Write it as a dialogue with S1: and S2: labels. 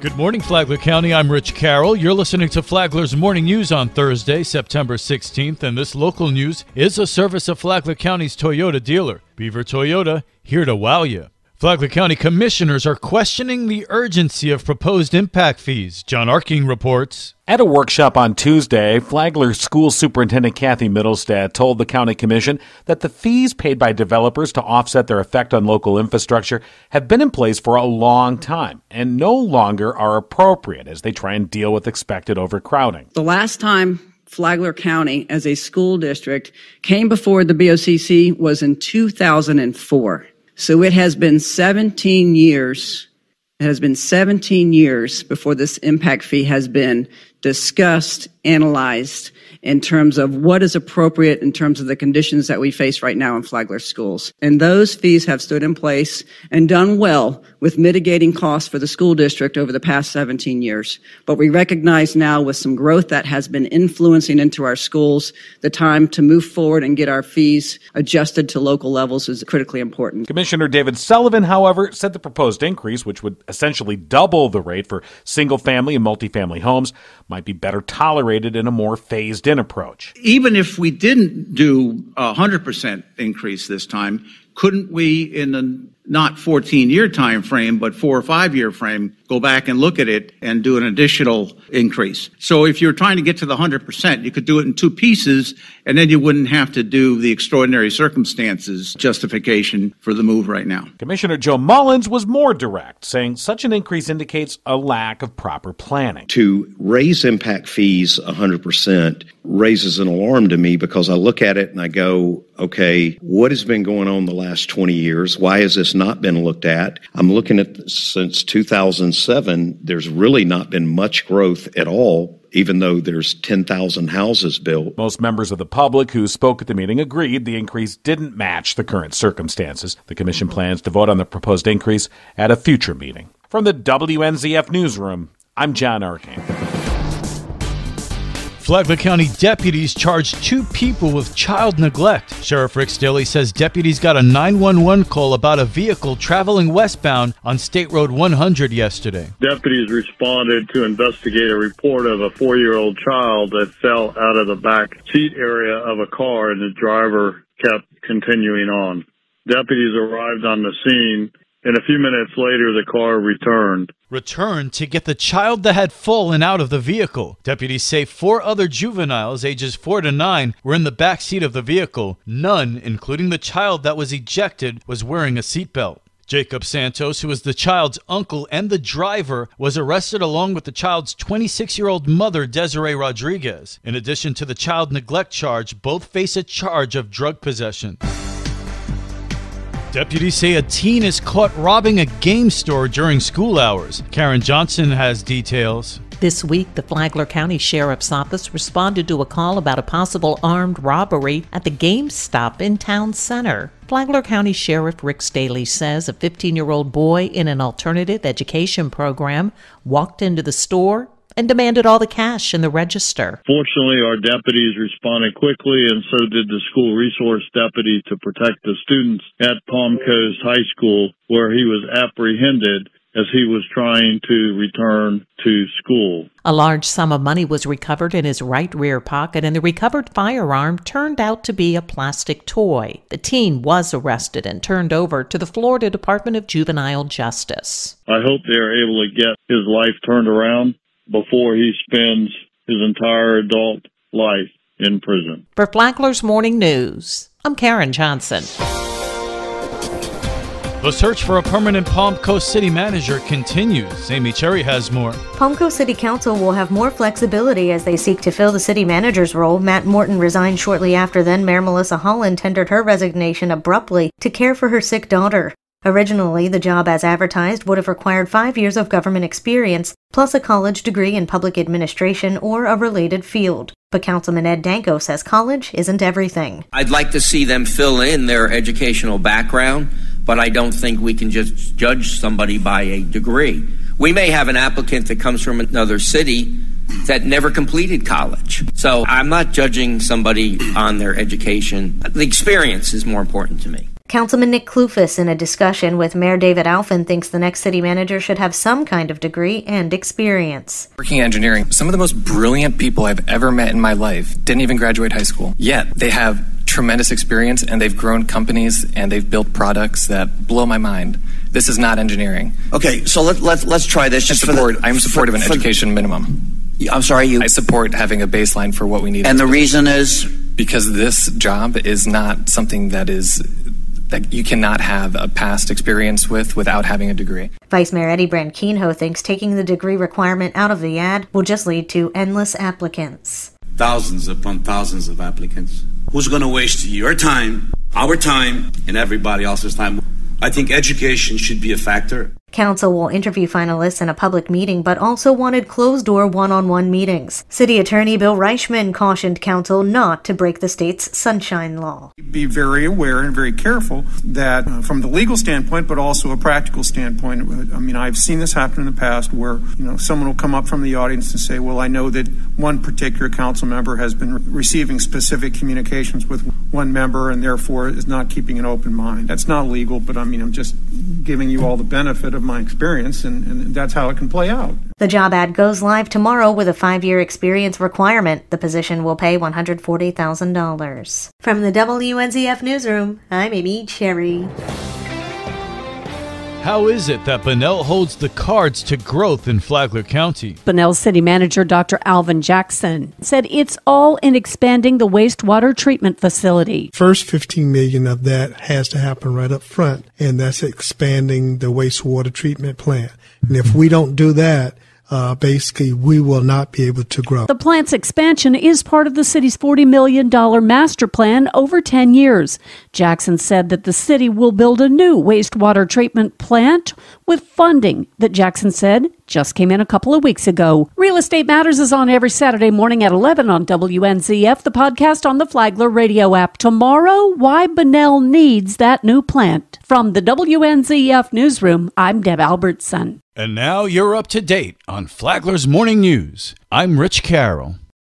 S1: Good morning, Flagler County. I'm Rich Carroll. You're listening to Flagler's Morning News on Thursday, September 16th, and this local news is a service of Flagler County's Toyota dealer. Beaver Toyota, here to wow you. Flagler County commissioners are questioning the urgency of proposed impact fees. John Arking reports.
S2: At a workshop on Tuesday, Flagler School Superintendent Kathy Middlestad told the County Commission that the fees paid by developers to offset their effect on local infrastructure have been in place for a long time and no longer are appropriate as they try and deal with expected overcrowding.
S3: The last time Flagler County as a school district came before the BOCC was in 2004. So it has been 17 years. It has been 17 years before this impact fee has been discussed, analyzed in terms of what is appropriate in terms of the conditions that we face right now in Flagler schools. And those fees have stood in place and done well with mitigating costs for the school district over the past 17 years. But we recognize now with some growth that has been influencing into our schools, the time to move forward and get our fees adjusted to local levels is critically important.
S2: Commissioner David Sullivan, however, said the proposed increase, which would essentially double the rate for single-family and multifamily homes, might be better tolerated in a more phased-in approach.
S4: Even if we didn't do a 100% increase this time, couldn't we, in the not 14-year time frame, but 4 or 5 year frame, go back and look at it and do an additional increase? So if you're trying to get to the 100%, you could do it in 2 pieces, and then you wouldn't have to do the extraordinary circumstances justification for the move right now.
S2: Commissioner Joe Mullins was more direct, saying such an increase indicates a lack of proper planning.
S5: To raise impact fees 100% raises an alarm to me because I look at it and I go, okay, what has been going on the last 20 years? Why has this not been looked at? I'm looking at since 2007, there's really not been much growth at all, even though there's 10,000 houses built.
S2: Most members of the public who spoke at the meeting agreed the increase didn't match the current circumstances. The commission plans to vote on the proposed increase at a future meeting. From the WNZF Newsroom, I'm John Arking.
S1: Flagler County deputies charged 2 people with child neglect. Sheriff Rick Staley says deputies got a 911 call about a vehicle traveling westbound on State Road 100 yesterday.
S6: Deputies responded to investigate a report of a 4-year-old child that fell out of the back seat area of a car and the driver kept continuing on. Deputies arrived on the scene, and a few minutes later the car returned.
S1: Returned to get the child that had fallen out of the vehicle. Deputies say 4 other juveniles, ages 4 to 9, were in the back seat of the vehicle. None, including the child that was ejected, was wearing a seatbelt. Jacob Santos, who was the child's uncle and the driver, was arrested along with the child's 26-year-old mother, Desiree Rodriguez. In addition to the child neglect charge, both face a charge of drug possession. Deputies say a teen is caught robbing a game store during school hours. Karen Johnson has details.
S7: This week, the Flagler County Sheriff's Office responded to a call about a possible armed robbery at the GameStop in Town Center. Flagler County Sheriff Rick Staley says a 15-year-old boy in an alternative education program walked into the store and demanded all the cash in the register.
S6: Fortunately, our deputies responded quickly, and so did the school resource deputy to protect the students at Palm Coast High School, where he was apprehended as he was trying to return to school.
S7: A large sum of money was recovered in his right rear pocket, and the recovered firearm turned out to be a plastic toy. The teen was arrested and turned over to the Florida Department of Juvenile Justice.
S6: I hope they are able to get his life turned around before he spends his entire adult life in prison.
S7: For Flagler's Morning News, I'm Karen Johnson.
S1: The search for a permanent Palm Coast City manager continues. Amy Cherry has more.
S8: Palm Coast City Council will have more flexibility as they seek to fill the city manager's role. Matt Morton resigned shortly after then Mayor Melissa Holland tendered her resignation abruptly to care for her sick daughter. Originally, the job as advertised would have required 5 years of government experience, plus a college degree in public administration or a related field. But Councilman Ed Danko says college isn't everything.
S9: I'd like to see them fill in their educational background, but I don't think we can just judge somebody by a degree. We may have an applicant that comes from another city that never completed college. So I'm not judging somebody on their education. The experience is more important to me.
S8: Councilman Nick Kloufis, in a discussion with Mayor David Alfin, thinks the next city manager should have some kind of degree and experience.
S10: Working in engineering, some of the most brilliant people I've ever met in my life didn't even graduate high school. Yet they have tremendous experience, and they've grown companies, and they've built products that blow my mind. This is not engineering.
S11: Okay, so let's try this.
S10: I'm supportive of an education minimum.
S11: I'm sorry,
S10: I support having a baseline for what we need.
S11: And the reason is?
S10: Because this job is not something that you cannot have a past experience without having a degree.
S8: Vice Mayor Eddie Branquinho thinks taking the degree requirement out of the ad will just lead to endless applicants.
S12: Thousands upon thousands of applicants. Who's going to waste your time, our time, and everybody else's time? I think education should be a factor.
S8: Council will interview finalists in a public meeting, but also wanted closed-door one-on-one meetings. City Attorney Bill Reichman cautioned Council not to break the state's sunshine law.
S13: Be very aware and very careful that from the legal standpoint, but also a practical standpoint, I mean, I've seen this happen in the past where, someone will come up from the audience and say, well, I know that one particular council member has been receiving specific communications with one member and therefore is not keeping an open mind. That's not legal, but I'm just giving you all the benefit of my experience, and that's how it can play out.
S8: The job ad goes live tomorrow with a 5-year experience requirement. The position will pay $140,000. From the WNZF Newsroom, I'm Amy Cherry.
S1: How is it that Bunnell holds the cards to growth in Flagler County?
S14: Bunnell City Manager Dr. Alvin Jackson said it's all in expanding the wastewater treatment facility.
S15: First $15 million of that has to happen right up front, and that's expanding the wastewater treatment plant. And if we don't do that, basically, we will not be able to grow.
S14: The plant's expansion is part of the city's $40 million master plan over 10 years. Jackson said that the city will build a new wastewater treatment plant with funding that Jackson said just came in a couple of weeks ago. Real Estate Matters is on every Saturday morning at 11 on WNZF, the podcast on the Flagler radio app. Tomorrow, why Bunnell needs that new plant. From the WNZF Newsroom, I'm Deb Albertson.
S1: And now you're up to date on Flagler's Morning News. I'm Rich Carroll.